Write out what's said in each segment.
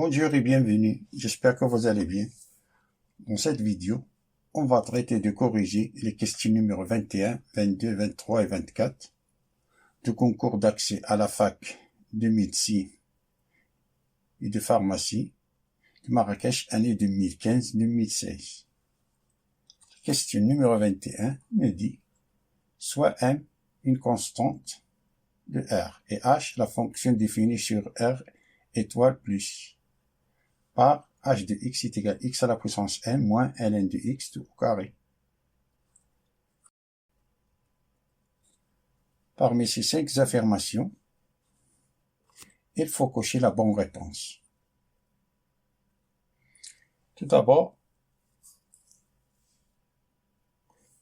Bonjour et bienvenue, j'espère que vous allez bien. Dans cette vidéo, on va traiter de corriger les questions numéro 21, 22, 23 et 24 du concours d'accès à la fac de médecine et de pharmacie de Marrakech année 2015-2016. Question numéro 21 me dit soit M une constante de R et H la fonction définie sur R étoile plus par h de x est égal à x à la puissance m moins ln de x tout au carré. Parmi ces 5 affirmations, il faut cocher la bonne réponse. Tout d'abord,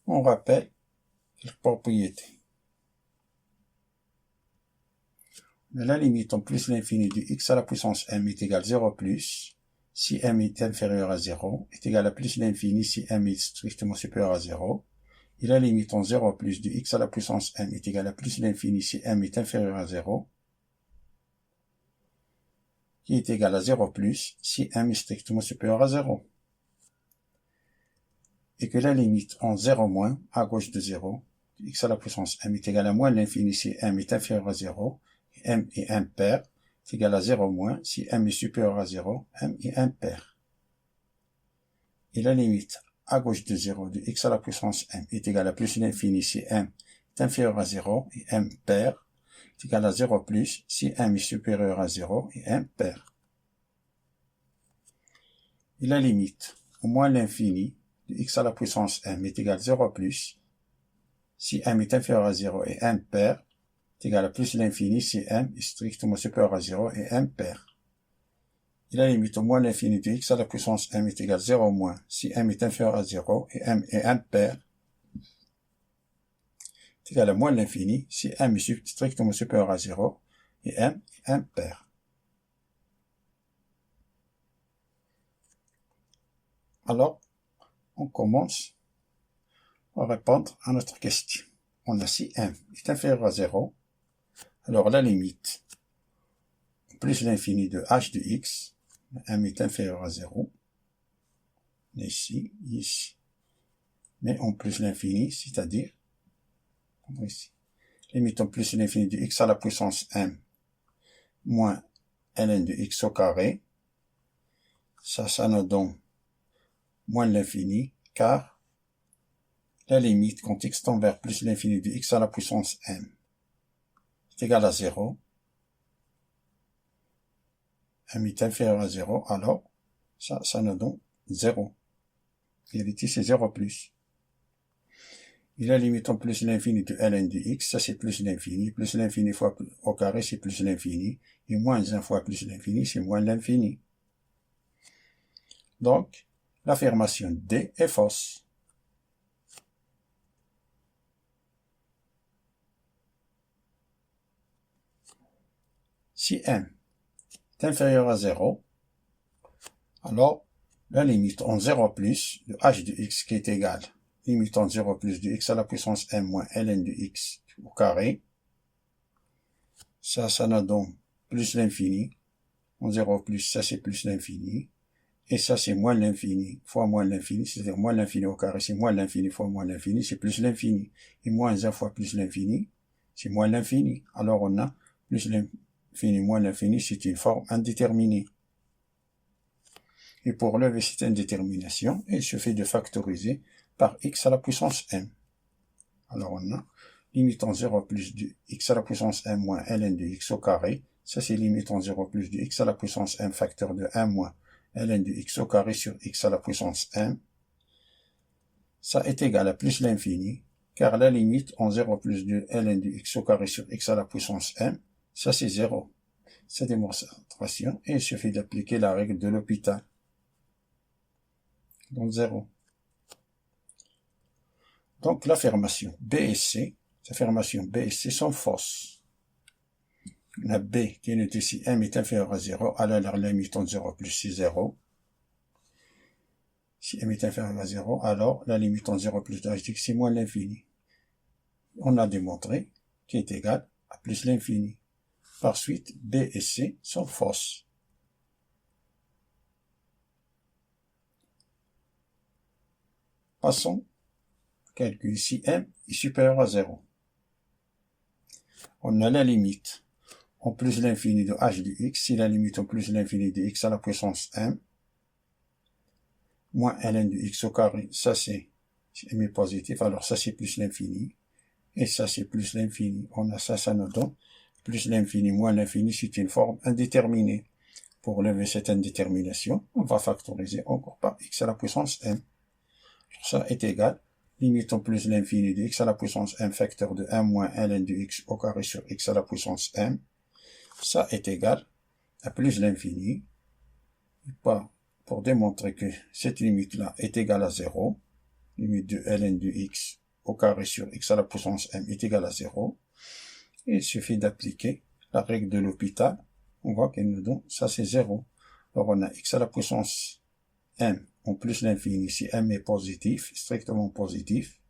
on rappelle les propriétés. La limite en plus l'infini de x à la puissance m est égal à 0 plus si m est inférieur à 0 est égal à plus l'infini si m est strictement supérieur à 0. Et la limite en 0 plus de x à la puissance m est égal à plus l'infini si m est inférieur à 0, qui est égal à 0 plus si m est strictement supérieur à 0. Et que la limite en 0 moins, à gauche de 0, de x à la puissance m est égal à moins l'infini si m est inférieur à 0, et m est impair, est égal à 0 moins si m est supérieur à 0, m est impair. Et la limite à gauche de 0 de x à la puissance m est égal à plus l'infini si m est inférieur à 0 et m pair est égal à 0 plus si m est supérieur à 0 et m pair. Et la limite au moins l'infini de x à la puissance m est égal à 0 plus si m est inférieur à 0 et m pair est égal à plus l'infini si m est strictement supérieur à 0 et m pair. Et la limite au moins l'infini de x à la puissance m est égal à 0 moins si m est inférieur à 0 et m est impair est égal à moins l'infini si m est strictement supérieur à 0 et m est impair. Alors, on commence à répondre à notre question. On a si m est inférieur à 0, alors la limite plus l'infini de h de x, m est inférieur à 0, ici, mais en plus l'infini, c'est-à-dire, ici, limite en plus l'infini de x à la puissance m moins ln de x au carré, ça nous donne moins l'infini, car la limite quand x tend vers plus l'infini de x à la puissance m est égal à 0, m est inférieur à 0, alors ça nous donne 0. En réalité, c'est 0 plus. Et la limite en plus l'infini de ln de x, ça c'est plus l'infini fois au carré c'est plus l'infini, et moins 1 fois plus l'infini c'est moins l'infini. Donc, l'affirmation D est fausse. Si m est inférieur à 0, alors la limite en 0 plus de h de x qui est égal, limite en 0 plus de x à la puissance m moins ln de x au carré, ça nous donne plus l'infini, en 0 plus, ça c'est plus l'infini, et ça c'est moins l'infini fois moins l'infini, c'est-à-dire moins l'infini au carré, c'est moins l'infini fois moins l'infini, c'est plus l'infini, et moins 1 fois plus l'infini, c'est moins l'infini. Alors on a plus l'infini moins l'infini, c'est une forme indéterminée. Et pour lever cette indétermination, il suffit de factoriser par x à la puissance m. Alors on a limite en 0 plus de x à la puissance m moins ln de x au carré, ça c'est limite en 0 plus de x à la puissance m facteur de 1 moins ln de x au carré sur x à la puissance m, ça est égal à plus l'infini, car la limite en 0 plus de ln de x au carré sur x à la puissance m, ça c'est 0. C'est démonstration, et il suffit d'appliquer la règle de l'hôpital. Donc 0. Donc l'affirmation B et C, l'affirmation B et C sont fausses. La B qui est ici, m est inférieur à 0, alors la limite en 0 plus c'est 0. Si m est inférieur à 0, alors la limite en 0 plus de h de x c'est moins l'infini. On a démontré qui est égal à plus l'infini. Par suite, B et C sont fausses. Passons au calcul. Si m est supérieur à 0, on a la limite en plus l'infini de h de x. Si la limite en plus l'infini de x à la puissance m, moins ln de x au carré, ça c'est, si m est positif, alors ça c'est plus l'infini. Et ça c'est plus l'infini. On a ça, ça nous donne plus l'infini moins l'infini, c'est une forme indéterminée. Pour lever cette indétermination, on va factoriser encore par x à la puissance m. Ça est égal, limite en plus l'infini de x à la puissance m facteur de 1 moins ln de x au carré sur x à la puissance m. Ça est égal à plus l'infini. Pour démontrer que cette limite-là est égale à 0, limite de ln de x au carré sur x à la puissance m est égale à 0, il suffit d'appliquer la règle de l'hôpital. On voit qu'elle nous donne, ça c'est 0. Alors on a x à la puissance m en plus l'infini. Si m est positif, strictement positif,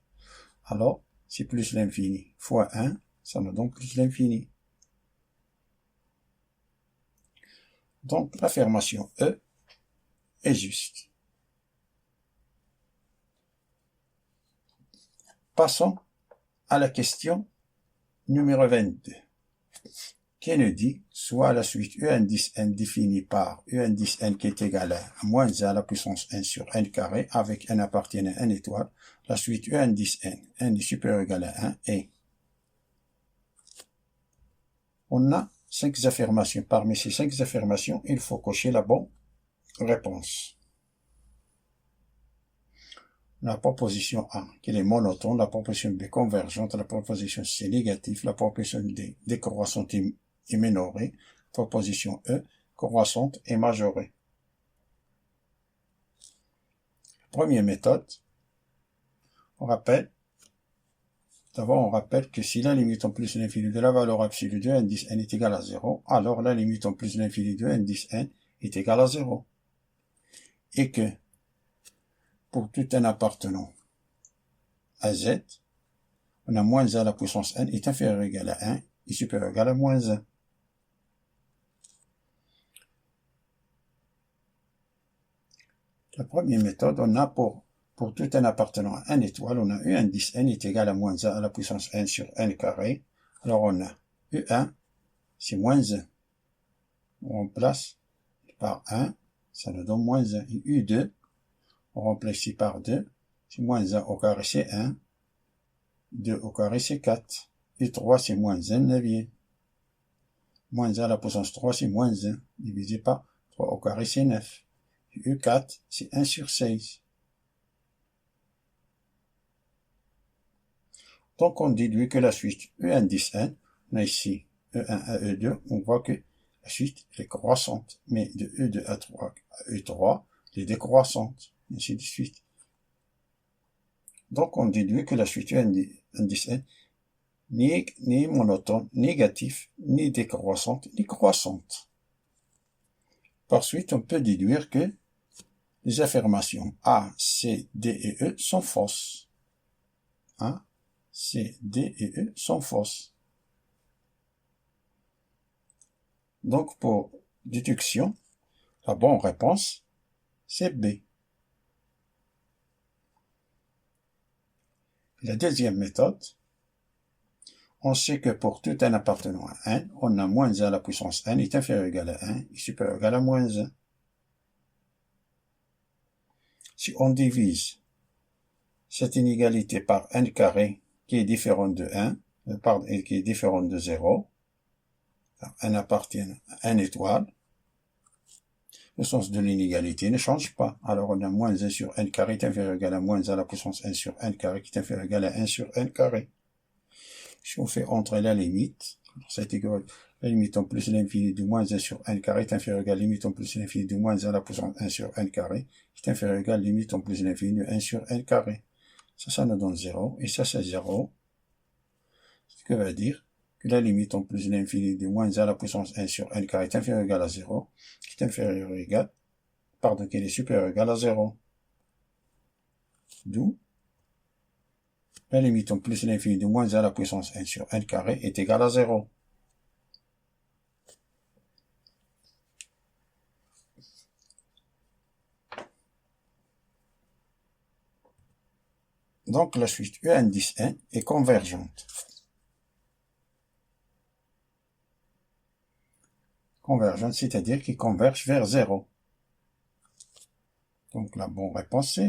alors c'est plus l'infini fois 1, ça nous donne plus l'infini. Donc l'affirmation E est juste. Passons à la question numéro 22. Qui nous dit soit la suite un 10 n définie par un 10 n qui est égal à moins 1 à la puissance n sur n carré avec n appartenant à n étoile, la suite un 10 n est supérieur ou égal à 1 et on a 5 affirmations. Parmi ces 5 affirmations, il faut cocher la bonne réponse. La proposition A, qui est monotone, la proposition B convergente, la proposition C négative, la proposition D décroissante et minorée, proposition E croissante et majorée. Première méthode, on rappelle que si la limite en plus l'infini de la valeur absolue de n10 n est égale à 0, alors la limite en plus l'infini de n10 n est égale à 0. Et que pour tout n appartenant à z, on a moins 1 à la puissance n est inférieur ou égal à 1 et supérieur ou égal à moins 1. La première méthode, on a pour tout n appartenant à n étoile, on a u1 n est égal à moins 1 à la puissance n sur n carré. Alors on a u1, c'est moins 1. On remplace par 1, ça nous donne moins 1. Et u2, on remplace ici par 2, c'est moins 1 au carré, c'est 1. 2 au carré, c'est 4. Et 3, c'est moins 1 neuvième. Moins 1 à la puissance 3, c'est moins 1. Divisé par 3 au carré, c'est 9. Et U4, c'est 1 sur 16. Donc, on déduit que la suite E1 10n, on a ici E1 à E2, on voit que la suite est croissante. Mais de E2 à 3 à E3, elle est décroissante. Ainsi de suite. Donc, on déduit que la suite E1 10n ni monotone, négatif, ni décroissante, ni croissante. Par suite, on peut déduire que les affirmations A, C, D et E sont fausses. A, C, D et E sont fausses. Donc, pour déduction, la bonne réponse, c'est B. La deuxième méthode, on sait que pour tout n appartenant à n, on a moins 1 à la puissance n est inférieur ou égal à 1 et supérieur ou égal à moins 1. Si on divise cette inégalité par n carré qui est différente de 1, et qui est différente de 0, n appartient à n étoile, le sens de l'inégalité ne change pas. Alors on a moins 1 sur n carré est inférieur ou égal à moins 1 à la puissance n sur n carré qui est inférieur ou égal à 1 sur n carré. Si on fait entrer la limite, c'est égal la limite en plus l'infini de moins 1 sur n carré est inférieur ou égal à la limite en plus l'infini de moins 1 à la puissance 1 sur n carré qui est inférieur ou égal à la limite en plus l'infini de 1 sur n carré. Ça nous donne 0, et ça c'est 0. Ce que veut dire que la limite en plus l'infini de moins 1 à la puissance 1 sur n carré est inférieur ou égal à 0, qui est inférieur ou égal, qui est supérieur ou égal à 0. D'où la limite en plus l'infini de moins 1 à la puissance 1 sur n carré est égal à 0. Donc la suite E indice N est convergente. Convergente, c'est-à-dire qui converge vers 0. Donc la bonne réponse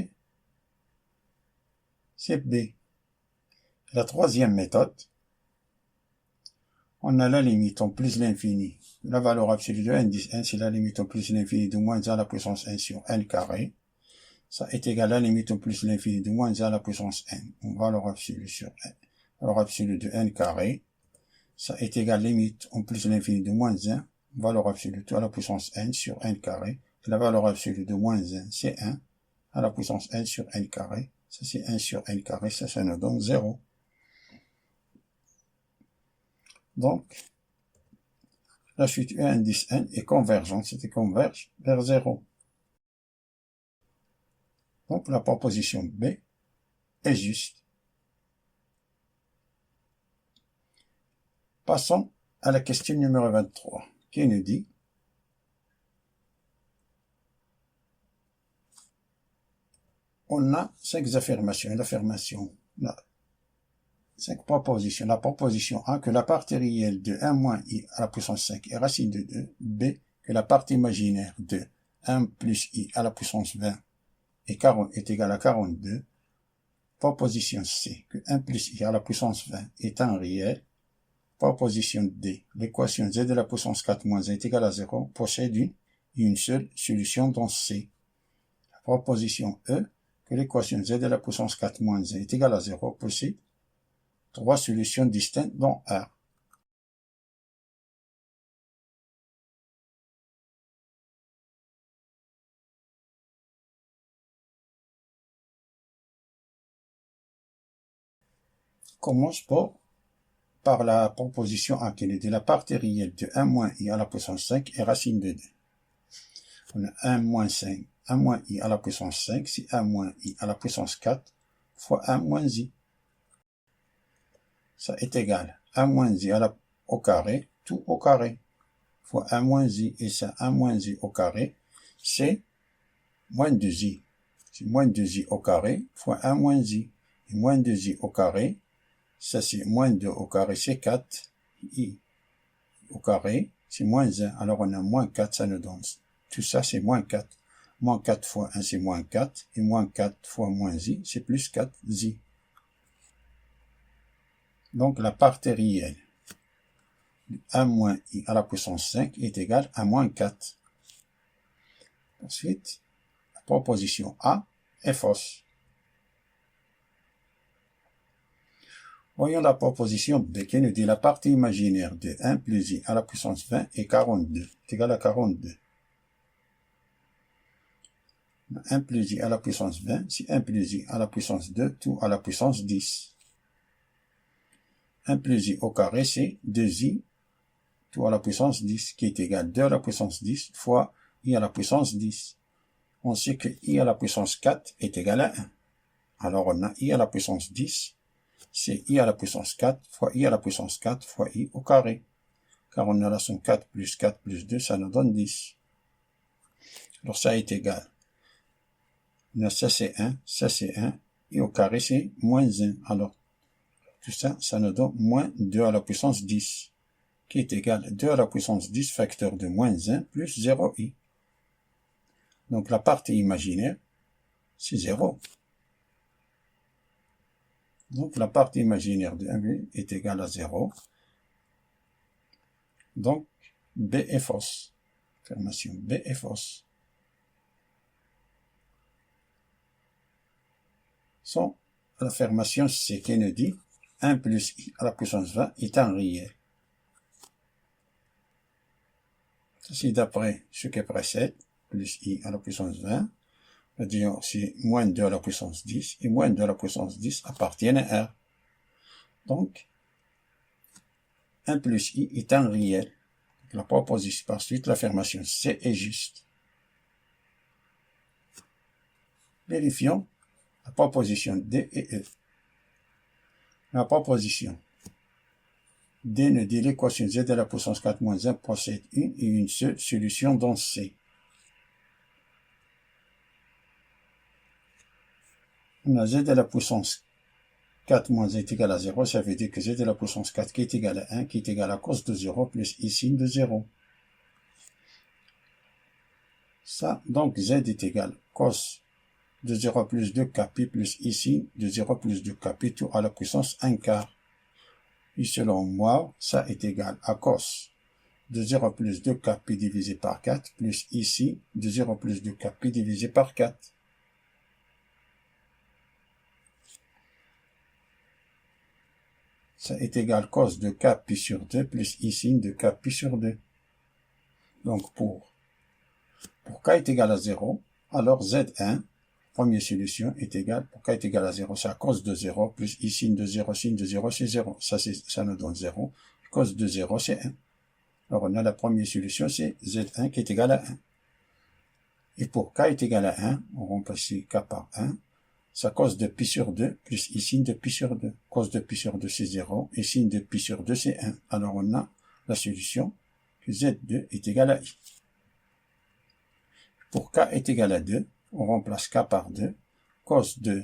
c'est B. La troisième méthode, on a la limite en plus l'infini. La valeur absolue de indice N, c'est la limite en plus l'infini de moins 1 à la puissance N sur N carré. Ça est égal à la limite en plus l'infini de moins 1 à la puissance N. On valeur absolue sur N. Valeur absolue de N carré. Ça est égal à la limite en plus l'infini de moins 1. Valeur absolue à la puissance N sur N carré. Et la valeur absolue de moins 1, c'est 1 à la puissance N sur N carré. Ça c'est 1 sur N carré. Ça nous donne 0. Donc, la suite E indice N est convergente, c'est-à-dire converge vers 0. Donc, la proposition B est juste. Passons à la question numéro 23, qui nous dit on a 5 affirmations. L'affirmation, 5 propositions. La proposition A, que la partie réelle de 1 moins I à la puissance 5 est racine de 2. B, que la partie imaginaire de 1 plus I à la puissance 20 est égale à 42. Proposition C, que 1 plus I à la puissance 20 est un réel. Proposition D, l'équation Z de la puissance 4 moins 1 est égale à 0 possède une seule solution dans C. La proposition E, que l'équation Z de la puissance 4 moins 1 est égale à 0 possède 3 solutions distinctes dans R. Commence par la proposition A qui nous dit la partie réelle de 1 moins I à la puissance 5 est racine de 2. On a 1 moins 5, 1 moins I à la puissance 5, c'est 1 moins I à la puissance 4 fois 1 moins I. Ça est égal à 1 moins I au carré, tout au carré, fois 1 moins I, et ça 1 moins I au carré, c'est moins 2I. C'est moins 2I au carré fois 1 moins I. Et moins 2I au carré, ça c'est moins 2 au carré, c'est 4i au carré, c'est moins 1. Alors on a moins 4, ça nous donne. Tout ça c'est moins 4. Moins 4 fois 1 c'est moins 4. Et moins 4 fois moins i, c'est plus 4i. Donc la partie réelle de 1 moins i à la puissance 5 est égale à moins 4. Ensuite, la proposition A est fausse. Voyons la proposition B qui nous dit la partie imaginaire de 1 plus i à la puissance 20 est 42, est égal à 42. 1 plus i à la puissance 20, c'est 1 plus i à la puissance 2, tout à la puissance 10. 1 plus i au carré, c'est 2i, tout à la puissance 10, qui est égal à 2 à la puissance 10 fois i à la puissance 10. On sait que i à la puissance 4 est égal à 1. Alors on a i à la puissance 10, c'est i à la puissance 4 fois i à la puissance 4 fois i au carré. Car on a la somme 4 plus 2, ça nous donne 10. Alors ça est égal. Ça c'est 1, i au carré c'est moins 1. Alors tout ça, ça nous donne moins 2 à la puissance 10, qui est égal à 2 à la puissance 10 facteur de moins 1 plus 0i. Donc la partie imaginaire, c'est 0. Donc la partie imaginaire de 1 est égale à 0. Donc B est fausse. Affirmation B est fausse. Son l'affirmation C qui nous dit 1 plus i à la puissance 20 est un réel. C'est d'après ce qui précède, plus i à la puissance 20, c'est-à-dire c'est moins 2 à la puissance 10, et moins 2 à la puissance 10 appartiennent à R. Donc, 1 plus i est un réel. La proposition, par suite, l'affirmation C est juste. Vérifions la proposition D et E. La proposition D nous dit l'équation Z à la puissance 4 moins 1 possède une et une seule solution dans C. On a Z à la puissance 4 moins z est égal à 0, ça veut dire que z à la puissance 4 qui est égal à 1, qui est égal à cos de 0 plus i sin de 0. Ça, donc z est égal à cos de 0 plus 2k pi plus i sin de 0 plus 2k pi tout à la puissance 1 quart. Et selon moi, ça est égal à cos de 0 plus 2k pi divisé par 4 plus ici de 0 plus 2k pi divisé par 4. Ça est égal à cos de k pi sur 2 plus i sin de k pi sur 2. Donc pour k est égal à 0, alors z1, première solution, est égal, pour k est égal à 0, c'est à cos de 0 plus i sin de 0, sin de 0, c'est 0. Ça nous donne 0. Cos de 0, c'est 1. Alors on a la première solution, c'est z1 qui est égal à 1. Et pour k est égal à 1, on remplace k par 1. Ça cos de pi sur 2 plus i sin de pi sur 2. Cos de pi sur 2, c'est 0. Et sin de pi sur 2, c'est 1. Alors on a la solution que z2 est égal à i. Pour k est égal à 2, on remplace k par 2. Cos de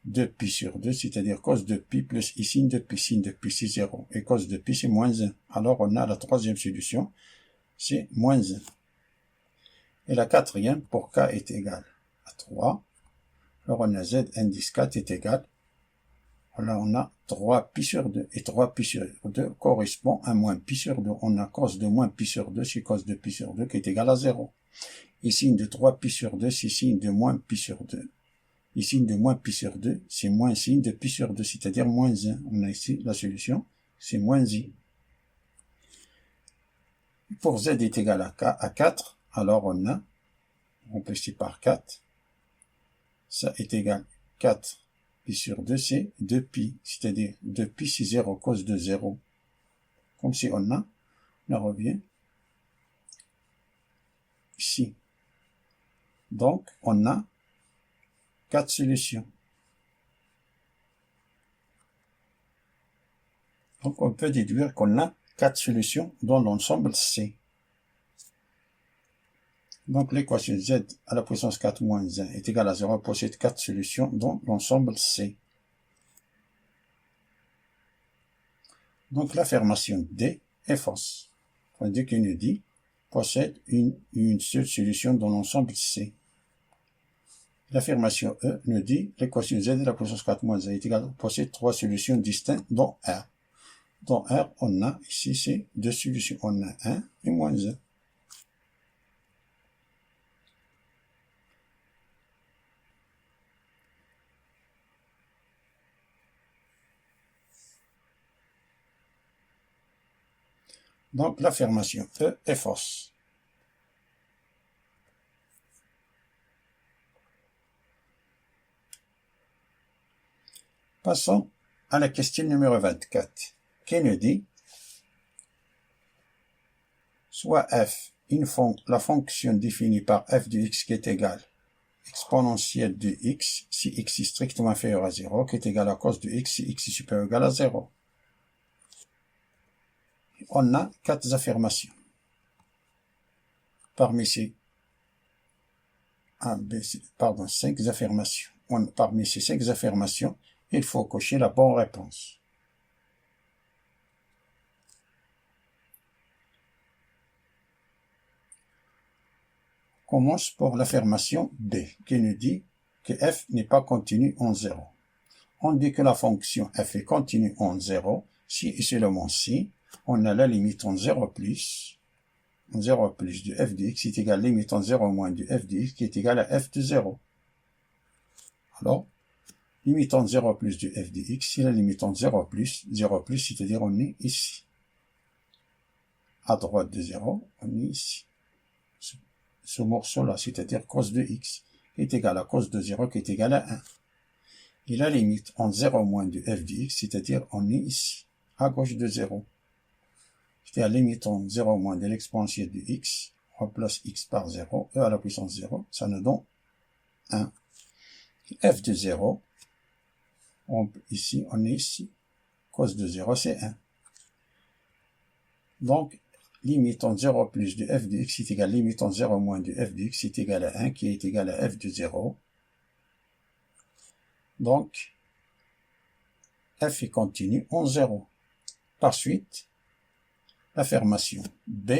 2 pi sur 2, c'est-à-dire cos de pi plus i sin de pi. Sin de pi, c'est 0. Et cos de pi, c'est moins 1. Alors on a la troisième solution, c'est moins 1. Et la quatrième, pour k est égal à 3. Alors on a z indice 4 est égal. Là on a 3 pi sur 2. Et 3 pi sur 2 correspond à moins pi sur 2. On a cos de moins pi sur 2, c'est cos de pi sur 2 qui est égal à 0. Et sin de 3 pi sur 2, c'est sin de moins pi sur 2. Et sin de moins pi sur 2, c'est moins sin de pi sur 2, c'est-à-dire moins 1. On a ici la solution, c'est moins i. Pour z est égal à 4, alors on a, on peut ici par 4, ça est égal à 4 pi sur 2, c'est 2 pi, c'est-à-dire 2 pi c'est 0, cos de 0. Comme si on revient ici. Donc, on a 4 solutions. Donc, on peut déduire qu'on a 4 solutions dans l'ensemble C. Donc, l'équation z à la puissance 4 moins 1 est égale à 0 possède 4 solutions dans l'ensemble C. Donc, l'affirmation D est fausse. Tandis que nous dit possède une seule solution dans l'ensemble C. L'affirmation E nous dit l'équation z à la puissance 4 moins 1 est égale possède 3 solutions distinctes dans R. Dans R, on a ici, c'est 2 solutions. On a 1 et moins 1. Donc, l'affirmation E est fausse. Passons à la question numéro 24, qui nous dit soit f, la fonction définie par f de x qui est égale exponentielle de x si x est strictement inférieur à 0, qui est égale à cos de x si x est supérieur ou égal à 0. On a 4 affirmations. Parmi ces 5 affirmations. Parmi ces 5 affirmations, il faut cocher la bonne réponse. On commence pour l'affirmation B, qui nous dit que f n'est pas continu en 0. On dit que la fonction f est continue en 0 si et seulement si on a la limite en 0 plus de f de x est égal à la limite en 0 moins de f de x qui est égal à f de 0. Alors, limite en 0 plus de f de x, c'est la limite en 0 plus, c'est-à-dire on est ici. À droite de 0, on est ici. Ce morceau-là, c'est-à-dire cos de x, est égal à cos de 0 qui est égal à 1. Et la limite en 0 moins de f de x, c'est-à-dire on est ici, à gauche de 0. C'est-à-dire la limite en 0 moins de l'exponentielle de x, on remplace x par 0, e à la puissance 0, ça nous donne 1. f de 0, ici, on est ici, cos de 0, c'est 1. Donc, limite en 0 plus de f de x est égal à limite en 0 moins de f de x est égal à 1, qui est égal à f de 0. Donc, f est continu en 0. Par suite, l'affirmation B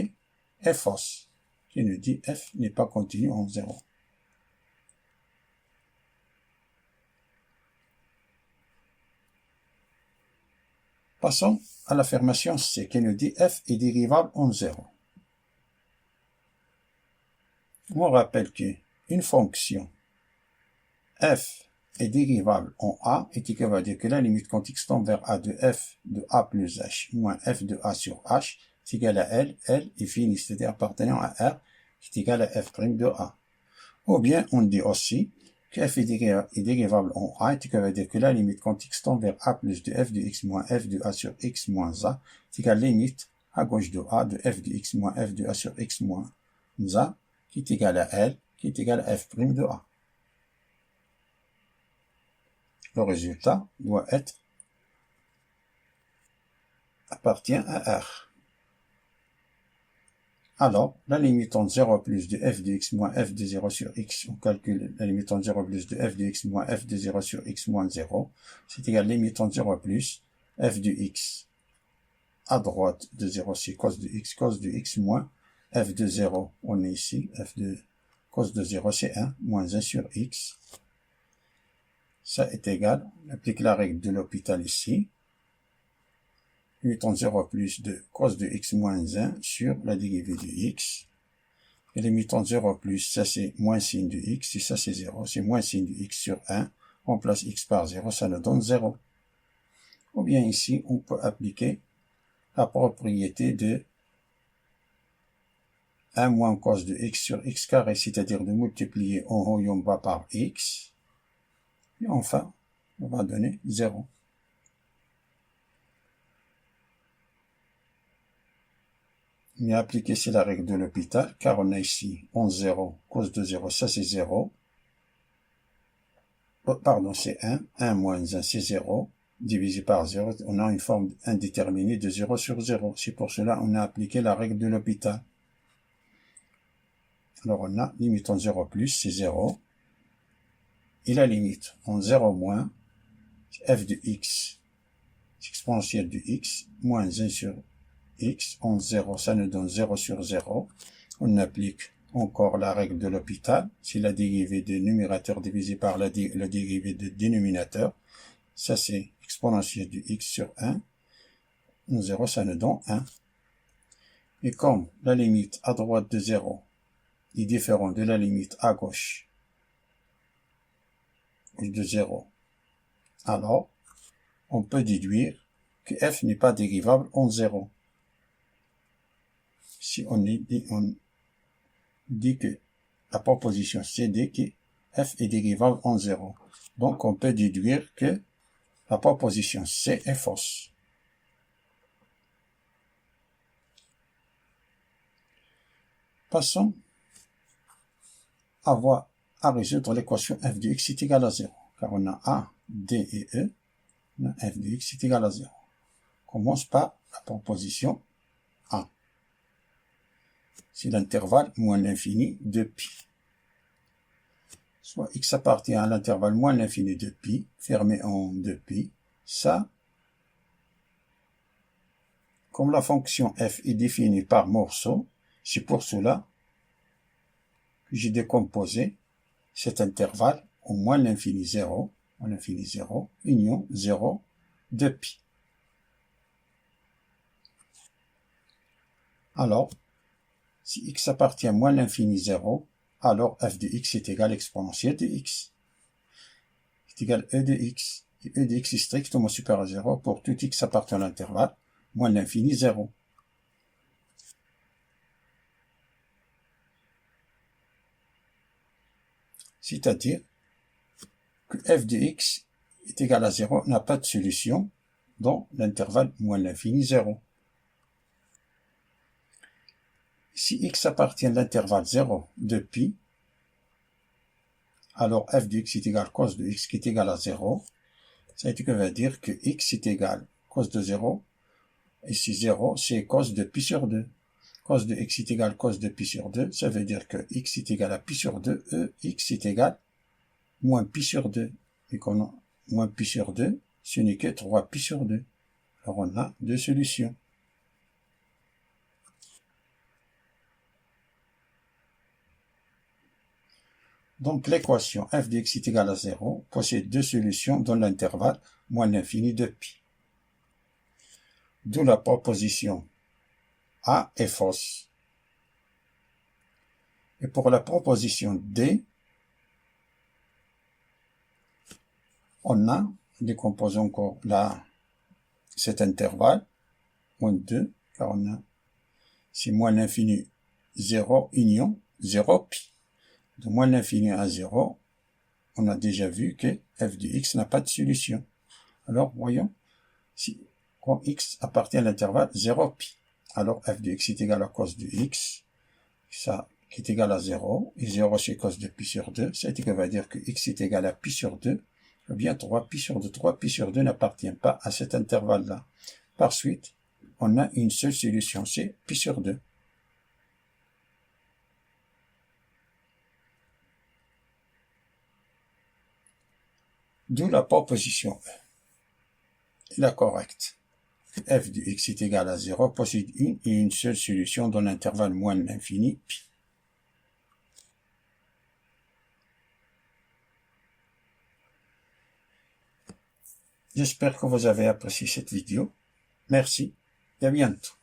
est fausse, qui nous dit f n'est pas continu en 0. Passons à l'affirmation C, qui nous dit f est dérivable en 0. On rappelle qu'une fonction f est dérivable en a, et qui va dire que la limite quand x tend vers a de f de a plus h moins f de a sur h est égal à L est fini, c'est-à-dire appartenant à R, qui est égal à f' de a. Ou bien on dit aussi que f est dérivable en a, et qui va dire que la limite quand x tend vers a plus de f de x moins f de a sur x moins a est égal à la limite à gauche de a de f de x moins f de a sur x moins a, qui est égal à L, qui est égal à f' de a. Le résultat doit être appartient à R. Alors, la limite entre 0 plus de f de x moins f de 0 sur x, on calcule la limite entre 0 plus de f de x moins f de 0 sur x moins 0, c'est égal à la limite entre 0 plus f de x à droite de 0, c'est cos de x moins f de 0, on est ici, f de cos de 0, c'est 1, moins 1 sur x. Ça est égal, on applique la règle de l'hôpital ici. Limite entre 0 plus de cos de x moins 1 sur la dérivée de x. Et limite entre 0 plus, ça c'est moins signe de x, et ça c'est 0, c'est moins signe de x sur 1. On remplace x par 0, ça nous donne 0. Ou bien ici, on peut appliquer la propriété de 1 moins cos de x sur x carré, c'est-à-dire de multiplier en haut et en bas par x. Et enfin, on va donner 0. On a appliqué ici la règle de l'hôpital, car on a ici 11, 0, cos de 0, ça c'est 0. Oh, pardon, c'est 1. 1 moins 1, c'est 0. Divisé par 0, on a une forme indéterminée de 0 sur 0. C'est pour cela qu'on a appliqué la règle de l'hôpital. Alors on a limite en 0 plus, c'est 0. Et la limite en 0 moins, c'est f de x, exponentielle de x, moins 1 sur x, en 0, ça nous donne 0 sur 0. On applique encore la règle de l'hôpital. C'est la dérivée de numérateur divisé par la dérivée de dénominateur. Ça, c'est exponentielle de x sur 1. En 0, ça nous donne 1. Et comme la limite à droite de 0 est différente de la limite à gauche de 0, alors on peut déduire que f n'est pas dérivable en 0. Si on dit que la proposition C dit que f est dérivable en 0. Donc on peut déduire que la proposition C est fausse. Passons à résoudre l'équation f de x est égal à 0. Car on a A, D et E. On a f de x est égal à 0. On commence par la proposition A. C'est l'intervalle moins l'infini de pi. Soit x appartient à l'intervalle moins l'infini de pi, fermé en 2pi. Ça, comme la fonction f est définie par morceau, c'est pour cela que j'ai décomposé cet intervalle au moins l'infini 0, en l'infini 0, union 0, 2pi. Alors, si x appartient à moins l'infini 0, alors f de x est égal à exponentielle de x. C'est égal à e de x. Et e de x est strictement supérieur à 0 pour tout x appartenant à l'intervalle moins l'infini 0. C'est-à-dire que f de x est égal à 0 n'a pas de solution dans l'intervalle moins l'infini 0. Si x appartient à l'intervalle 0 de pi, alors f de x est égal à cos de x qui est égal à 0. Ça veut dire que x est égal à cos de 0. Et si 0, c'est cos de pi sur 2. Cos de x est égal à cos de pi sur 2. Ça veut dire que x est égal à pi sur 2. E, x est égal à moins pi sur 2. Et qu'on a moins pi sur 2, ce n'est que 3π sur 2. Alors on a deux solutions. Donc l'équation f de x est égale à 0 possède deux solutions dans l'intervalle moins l'infini de π. D'où la proposition A est fausse. Et pour la proposition D, on décompose encore cet intervalle, moins 2, car c'est moins l'infini 0 union 0π. De moins l'infini à 0, on a déjà vu que f de x n'a pas de solution. Alors, voyons, quand x appartient à l'intervalle 0π, alors f de x est égal à cos de x, ça qui est égal à 0, et 0 c'est cos de π sur 2, ça va dire que x est égal à π sur 2, ou bien 3π sur 2. 3π sur 2 n'appartient pas à cet intervalle-là. Par suite, on a une seule solution, c'est π sur 2. D'où la proposition E. La correcte. f de x est égal à 0 possède une et une seule solution dans l'intervalle moins l'infini π. J'espère que vous avez apprécié cette vidéo. Merci et à bientôt.